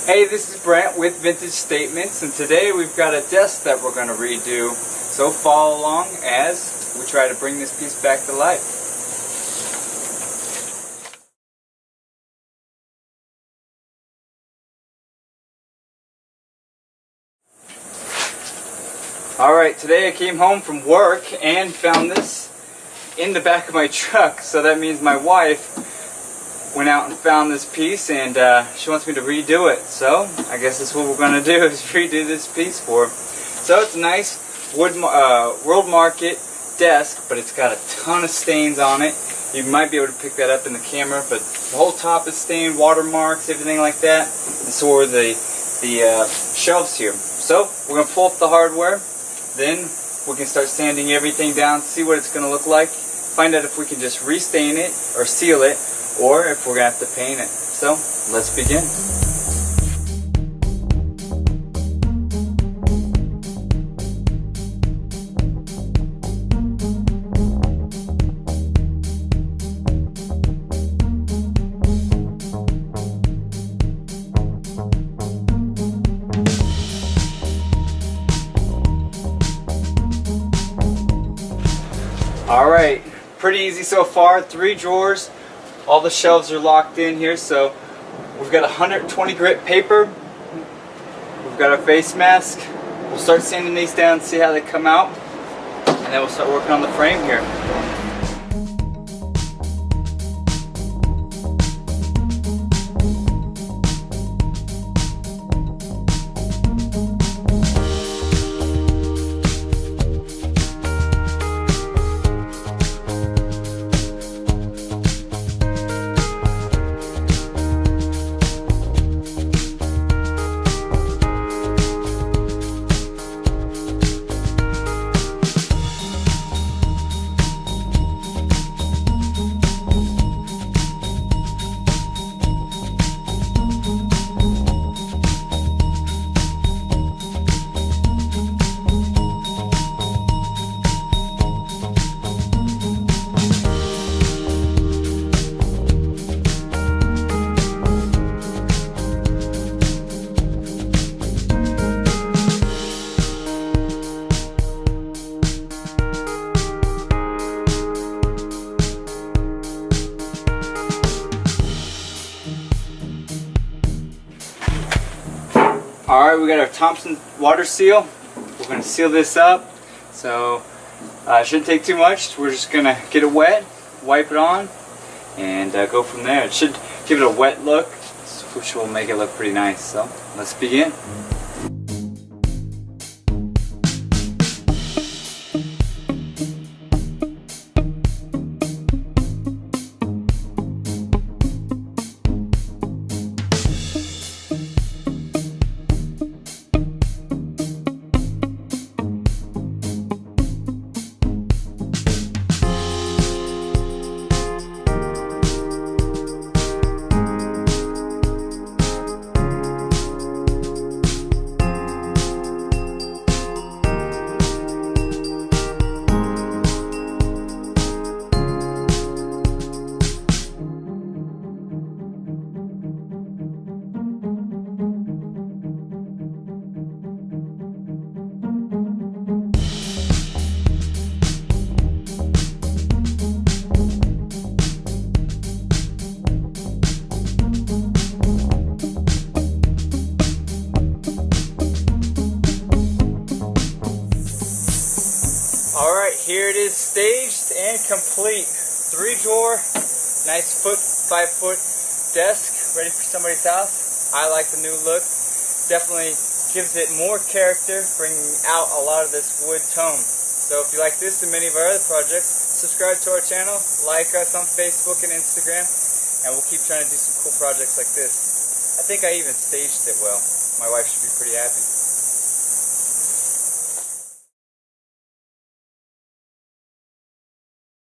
Hey, this is Brent with Vintage Statements, and today we've got a desk that we're going to redo. So follow along as we try to bring this piece back to life. Alright, today I came home from work and found this in the back of my truck. So that means my wife went out and found this piece, and she wants me to redo it. So I guess that's what we're going to do, is redo this piece for her. So it's a nice World Market desk, but it's got a ton of stains on it. You might be able to pick that up in the camera, but the whole top is stained, watermarks, everything like that. And so are the shelves here. So we're going to pull up the hardware. Then we can start sanding everything down, see what it's going to look like, find out if we can just restain it or seal it, or if we're going to have to paint it. So let's begin. Alright, pretty easy so far. 3 drawers. All the shelves are locked in here, so we've got 120 grit paper. We've got our face mask. We'll start sanding these down, see how they come out, and then we'll start working on the frame here. Alright, we got our Thompson water seal. We're going to seal this up. So it shouldn't take too much. We're just going to get it wet, wipe it on, and go from there. It should give it a wet look, which will make it look pretty nice. So let's begin. Alright, here it is, staged and complete. 3 drawer, nice 5 foot desk, ready for somebody's house. I like the new look. Definitely gives it more character, bringing out a lot of this wood tone. So if you like this and many of our other projects, subscribe to our channel, like us on Facebook and Instagram, and we'll keep trying to do some cool projects like this. I think I even staged it well. My wife should be pretty happy.